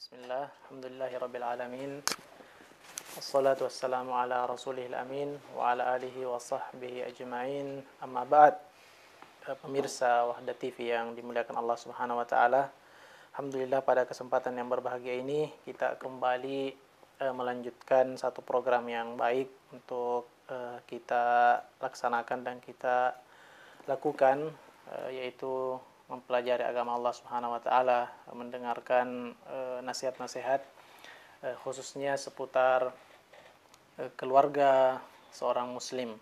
Bismillah, alhamdulillahirabbil alamin. Wassalatu wassalamu ala rasulihil amin wa ala alihi wa sahbihi ajma'in. Amma ba'd. Pemirsa Wahda TV yang dimuliakan Allah Subhanahu wa taala. Alhamdulillah pada kesempatan yang berbahagia ini kita kembali melanjutkan satu program yang baik untuk kita laksanakan dan kita lakukan, yaitu mempelajari agama Allah Subhanahu wa taala, mendengarkan nasihat-nasihat khususnya seputar keluarga seorang muslim.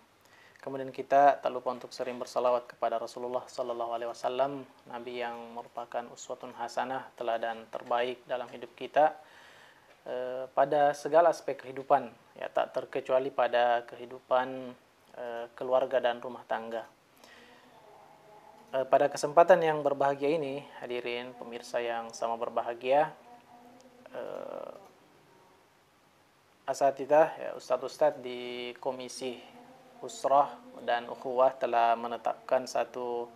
Kemudian kita tak lupa untuk sering bersalawat kepada Rasulullah sallallahu alaihi wasallam, nabi yang merupakan uswatun hasanah, teladan terbaik dalam hidup kita pada segala aspek kehidupan, ya, tak terkecuali pada kehidupan keluarga dan rumah tangga. Pada kesempatan yang berbahagia ini, hadirin pemirsa yang sama berbahagia, asatidzah, ya, ustadz-ustadz di Komisi Usrah dan Ukhuwah telah menetapkan satu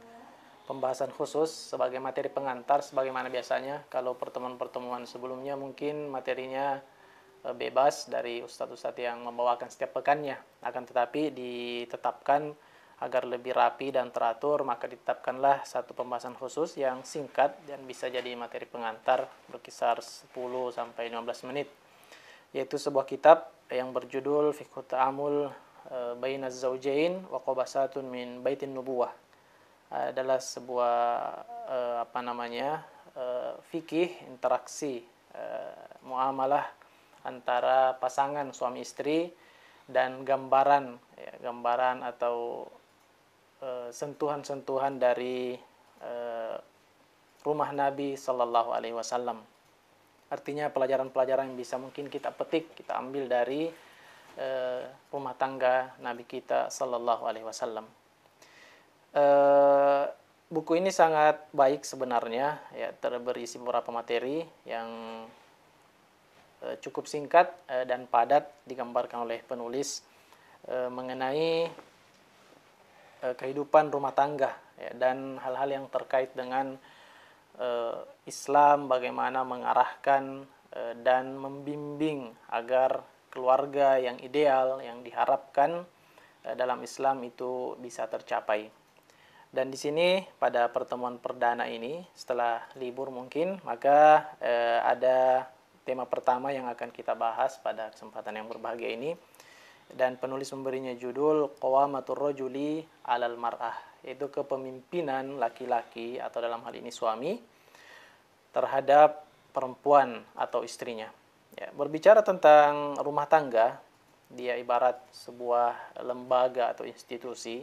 pembahasan khusus sebagai materi pengantar. Sebagaimana biasanya kalau pertemuan-pertemuan sebelumnya mungkin materinya bebas dari ustadz-ustadz yang membawakan setiap pekannya, akan tetapi ditetapkan agar lebih rapi dan teratur, maka ditetapkanlah satu pembahasan khusus yang singkat dan bisa jadi materi pengantar berkisar 10 sampai 15 menit, yaitu sebuah kitab yang berjudul Fiqhu Ta'amul Bainaz Zawjain wa Qabasatun min Baitin Nubuwah. Adalah sebuah fikih interaksi muamalah antara pasangan suami istri dan gambaran atau sentuhan-sentuhan dari rumah Nabi Sallallahu Alaihi Wasallam. Artinya pelajaran-pelajaran yang bisa mungkin kita petik, kita ambil dari rumah tangga Nabi kita Sallallahu Alaihi Wasallam. Buku ini sangat baik sebenarnya, ya, berisi beberapa materi yang cukup singkat dan padat digambarkan oleh penulis mengenai kehidupan rumah tangga, ya, dan hal-hal yang terkait dengan Islam, bagaimana mengarahkan dan membimbing agar keluarga yang ideal yang diharapkan dalam Islam itu bisa tercapai. Dan di sini pada pertemuan perdana ini setelah libur mungkin, maka ada tema pertama yang akan kita bahas pada kesempatan yang berbahagia ini. Dan penulis memberinya judul Qawamatur Rajuli 'alal Mar'ah, yaitu kepemimpinan laki-laki atau dalam hal ini suami terhadap perempuan atau istrinya. Ya, berbicara tentang rumah tangga, dia ibarat sebuah lembaga atau institusi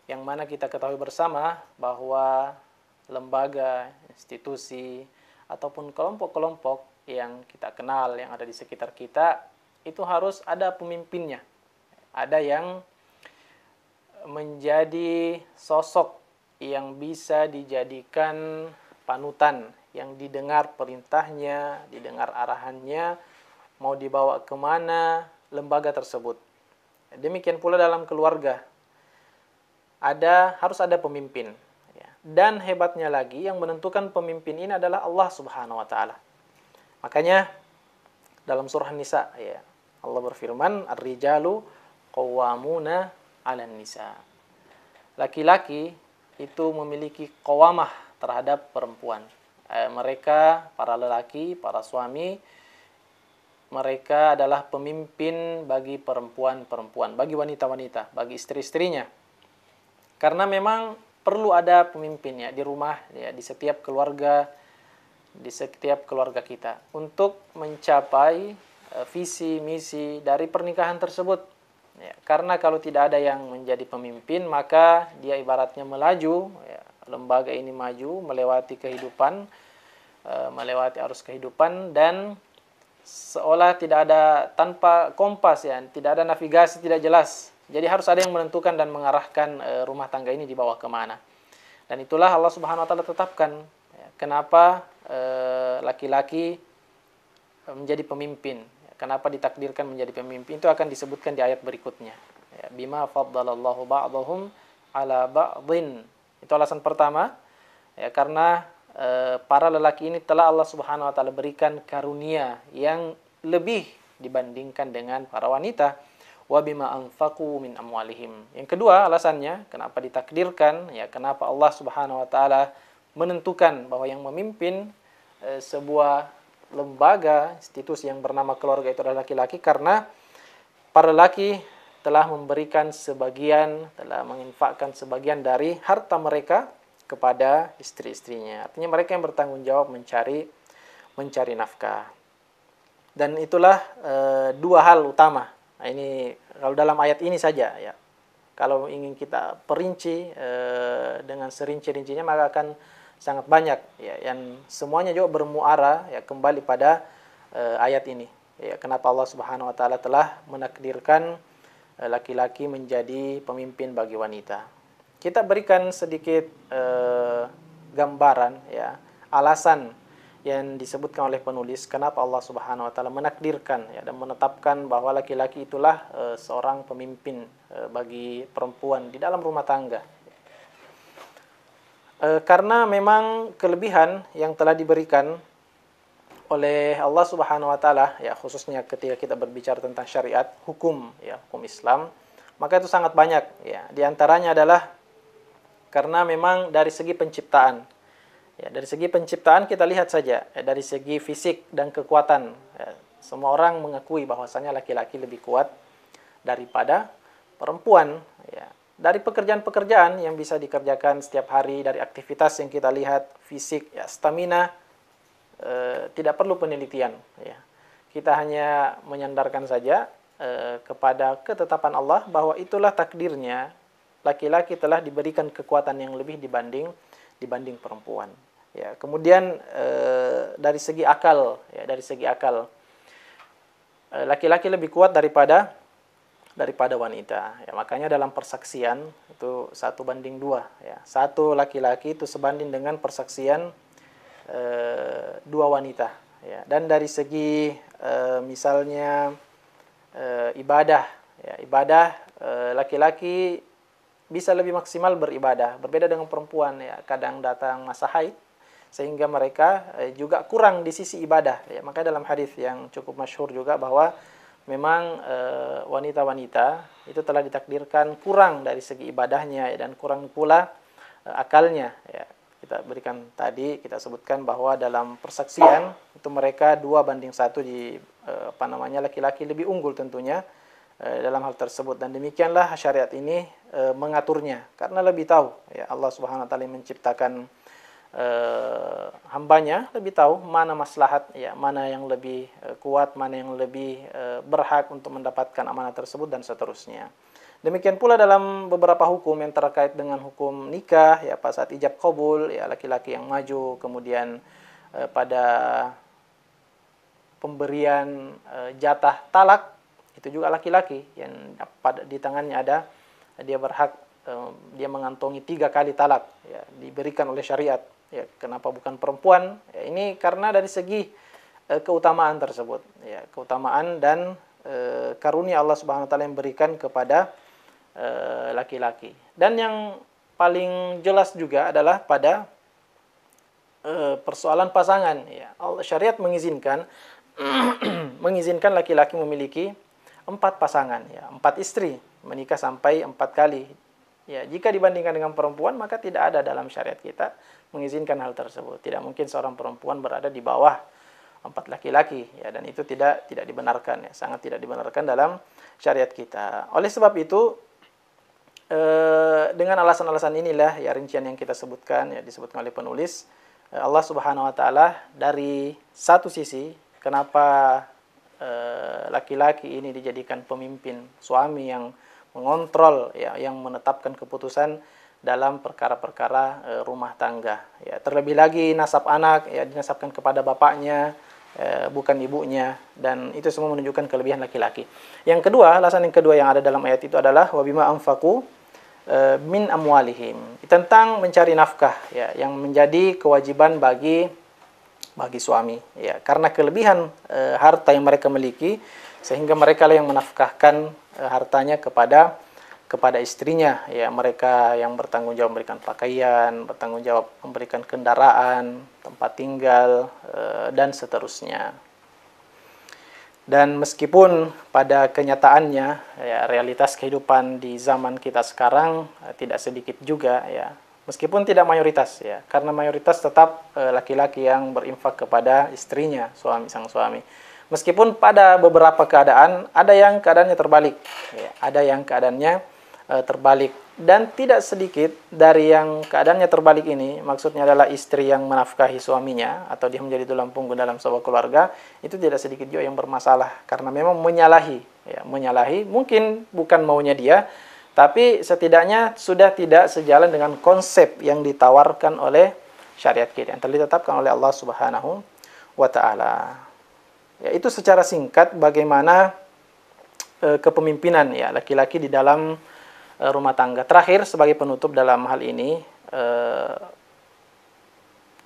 yang mana kita ketahui bersama bahwa lembaga, institusi ataupun kelompok-kelompok yang kita kenal yang ada di sekitar kita itu harus ada pemimpinnya. Ada yang menjadi sosok yang bisa dijadikan panutan, yang didengar perintahnya, didengar arahannya, mau dibawa kemana lembaga tersebut. Demikian pula dalam keluarga, harus ada pemimpin. Dan hebatnya lagi, yang menentukan pemimpin ini adalah Allah Subhanahu wa taala. Makanya dalam surah Nisa, ya, Allah berfirman, "Ar-rijalu qawwamuna 'alan nisa." Laki-laki itu memiliki qawamah terhadap perempuan. Mereka, para lelaki, para suami, mereka adalah pemimpin bagi perempuan-perempuan, bagi wanita-wanita, bagi istri-istrinya. Karena memang perlu ada pemimpinnya di rumah, ya, di setiap keluarga kita untuk mencapai visi misi dari pernikahan tersebut. Ya, karena kalau tidak ada yang menjadi pemimpin, maka dia ibaratnya melaju, ya, lembaga ini maju melewati kehidupan, melewati arus kehidupan, dan seolah tidak ada, tanpa kompas, ya, tidak ada navigasi, tidak jelas. Jadi harus ada yang menentukan dan mengarahkan rumah tangga ini dibawa kemana. Dan itulah Allah Subhanahu wa taala tetapkan, ya, kenapa laki-laki menjadi pemimpin, kenapa ditakdirkan menjadi pemimpin, itu akan disebutkan di ayat berikutnya, ya, bima faddalallahu ba'dahum ala ba'dhin. Itu alasan pertama, ya, karena para lelaki ini telah Allah Subhanahu wa taala berikan karunia yang lebih dibandingkan dengan para wanita. Wa bima anfaqu min amwalihim. Yang kedua alasannya kenapa ditakdirkan, ya kenapa Allah Subhanahu wa taala menentukan bahwa yang memimpin sebuah lembaga, institusi yang bernama keluarga itu adalah laki-laki, karena para lelaki telah memberikan sebagian, telah menginfakkan sebagian dari harta mereka kepada istri-istrinya. Artinya mereka yang bertanggung jawab mencari nafkah. Dan itulah dua hal utama. Nah, ini kalau dalam ayat ini saja ya. Kalau ingin kita perinci dengan serinci-rincinya maka akan sangat banyak ya, yang semuanya juga bermuara ya kembali pada ayat ini. Ya, kenapa Allah Subhanahu wa taala telah menakdirkan laki-laki menjadi pemimpin bagi wanita. Kita berikan sedikit gambaran ya, alasan yang disebutkan oleh penulis kenapa Allah Subhanahu wa taala menakdirkan ya, dan menetapkan bahwa laki-laki itulah seorang pemimpin bagi perempuan di dalam rumah tangga. Karena memang kelebihan yang telah diberikan oleh Allah Subhanahu wa taala ya, khususnya ketika kita berbicara tentang syariat, hukum ya, hukum Islam, maka itu sangat banyak ya. Di antaranya adalah karena memang dari segi penciptaan. Ya, dari segi penciptaan kita lihat saja, ya, dari segi fisik dan kekuatan, ya, semua orang mengakui bahwasanya laki-laki lebih kuat daripada perempuan. Ya. Dari pekerjaan-pekerjaan yang bisa dikerjakan setiap hari, dari aktivitas yang kita lihat, fisik, ya, stamina, tidak perlu penelitian. Ya. Kita hanya menyandarkan saja kepada ketetapan Allah bahwa itulah takdirnya, laki-laki telah diberikan kekuatan yang lebih dibanding perempuan. Ya, kemudian dari segi akal, ya, dari segi akal laki-laki lebih kuat daripada wanita. Ya, makanya dalam persaksian itu 1:2. Ya, satu laki-laki itu sebanding dengan persaksian 2 wanita. Ya, dan dari segi misalnya ibadah, ya, ibadah laki-laki bisa lebih maksimal beribadah, berbeda dengan perempuan ya, kadang datang masa haid sehingga mereka juga kurang di sisi ibadah ya. Maka dalam hadis yang cukup masyhur juga bahwa memang wanita-wanita itu telah ditakdirkan kurang dari segi ibadahnya ya, dan kurang pula akalnya ya. Kita berikan tadi, kita sebutkan bahwa dalam persaksian itu mereka 2:1 di laki-laki lebih unggul tentunya dalam hal tersebut, dan demikianlah syariat ini mengaturnya karena lebih tahu ya, Allah Subhanahu wa taala menciptakan hambanya lebih tahu mana maslahat ya, mana yang lebih kuat, mana yang lebih berhak untuk mendapatkan amanah tersebut dan seterusnya. Demikian pula dalam beberapa hukum yang terkait dengan hukum nikah ya, pada saat ijab qabul ya, laki-laki yang maju, kemudian pada pemberian jatah talak itu juga laki-laki yang di tangannya ada, dia berhak dia mengantongi 3 kali talak ya, diberikan oleh syariat ya. Kenapa bukan perempuan ya, ini karena dari segi keutamaan tersebut ya, keutamaan dan karunia Allah Subhanahu wa taala yang berikan kepada laki-laki. Dan yang paling jelas juga adalah pada persoalan pasangan ya, syariat mengizinkan mengizinkan laki-laki memiliki 4 pasangan ya, 4 istri, menikah sampai 4 kali. Ya, jika dibandingkan dengan perempuan maka tidak ada dalam syariat kita mengizinkan hal tersebut. Tidak mungkin seorang perempuan berada di bawah 4 laki-laki ya, dan itu tidak dibenarkan ya, sangat tidak dibenarkan dalam syariat kita. Oleh sebab itu dengan alasan-alasan inilah ya, rincian yang kita sebutkan ya, disebutkan oleh penulis, Allah Subhanahu wa taala dari satu sisi kenapa laki-laki ini dijadikan pemimpin, suami yang mengontrol ya, yang menetapkan keputusan dalam perkara-perkara rumah tangga ya. Terlebih lagi nasab anak ya, dinasabkan kepada bapaknya bukan ibunya, dan itu semua menunjukkan kelebihan laki-laki. Yang kedua, alasan yang kedua yang ada dalam ayat itu adalah wabima anfaqu min amwalihim, tentang mencari nafkah ya, yang menjadi kewajiban bagi suami ya, karena kelebihan harta yang mereka miliki sehingga mereka lah yang menafkahkan hartanya kepada kepada istrinya, ya mereka yang bertanggung jawab memberikan pakaian, bertanggung jawab memberikan kendaraan, tempat tinggal, dan seterusnya. Dan meskipun pada kenyataannya ya realitas kehidupan di zaman kita sekarang tidak sedikit juga ya, meskipun tidak mayoritas ya, karena mayoritas tetap laki-laki yang berinfak kepada istrinya, sang suami. Meskipun pada beberapa keadaan ada yang keadaannya terbalik, ya, ada yang keadaannya terbalik, dan tidak sedikit dari yang keadaannya terbalik ini, maksudnya adalah istri yang menafkahi suaminya atau dia menjadi tulang punggung dalam sebuah keluarga, itu tidak sedikit juga yang bermasalah karena memang menyalahi, ya, menyalahi mungkin bukan maunya dia, tapi setidaknya sudah tidak sejalan dengan konsep yang ditawarkan oleh syariat kita yang telah ditetapkan oleh Allah Subhanahu wa taala. Ya, itu secara singkat bagaimana kepemimpinan ya laki-laki di dalam rumah tangga. Terakhir sebagai penutup dalam hal ini,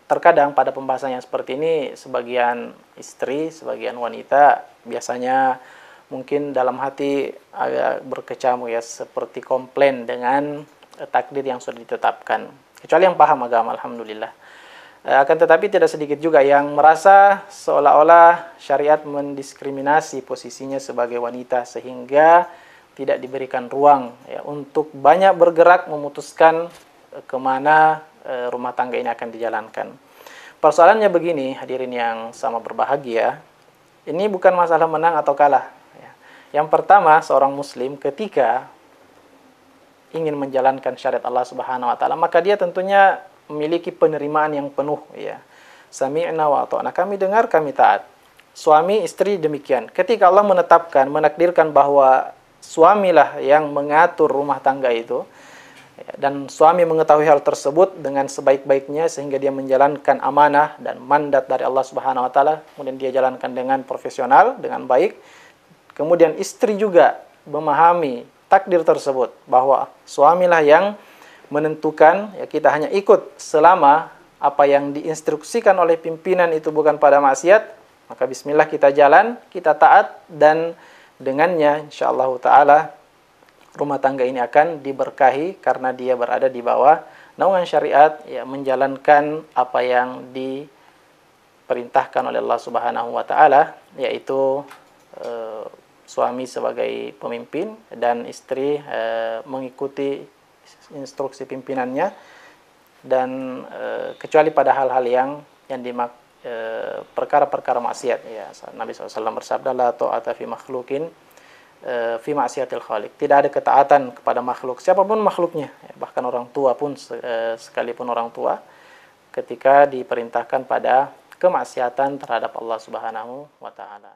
terkadang pada pembahasan yang seperti ini sebagian istri, sebagian wanita biasanya mungkin dalam hati agak berkecamuk ya, seperti komplain dengan takdir yang sudah ditetapkan. Kecuali yang paham agama, alhamdulillah. Akan tetapi tidak sedikit juga yang merasa seolah-olah syariat mendiskriminasi posisinya sebagai wanita sehingga tidak diberikan ruang ya, untuk banyak bergerak memutuskan kemana rumah tangga ini akan dijalankan. Persoalannya begini, hadirin yang sama berbahagia, ini bukan masalah menang atau kalah. Ya. Yang pertama, seorang muslim ketika ingin menjalankan syariat Allah Subhanahu wa taala, maka dia tentunya memiliki penerimaan yang penuh ya. Sami'na wa ata'na, kami dengar, kami taat. Suami istri demikian. Ketika Allah menetapkan, menakdirkan bahwa suamilah yang mengatur rumah tangga itu, dan suami mengetahui hal tersebut dengan sebaik-baiknya sehingga dia menjalankan amanah dan mandat dari Allah Subhanahu wa taala, kemudian dia jalankan dengan profesional, dengan baik. Kemudian istri juga memahami takdir tersebut bahwa suamilah yang menentukan, ya kita hanya ikut selama apa yang diinstruksikan oleh pimpinan itu bukan pada maksiat, maka bismillah kita jalan, kita taat, dan dengannya insyaallah taala rumah tangga ini akan diberkahi karena dia berada di bawah naungan syariat, ya menjalankan apa yang diperintahkan oleh Allah Subhanahu wa taala, yaitu suami sebagai pemimpin dan istri mengikuti instruksi pimpinannya, dan kecuali pada hal-hal yang perkara-perkara maksiat ya. Nabi SAW bersabda, la ta'ata fi makhlukin fi maksiatil khaliq. Tidak ada ketaatan kepada makhluk, siapapun makhluknya, ya, bahkan orang tua pun sekalipun orang tua, ketika diperintahkan pada kemaksiatan terhadap Allah Subhanahu wa taala.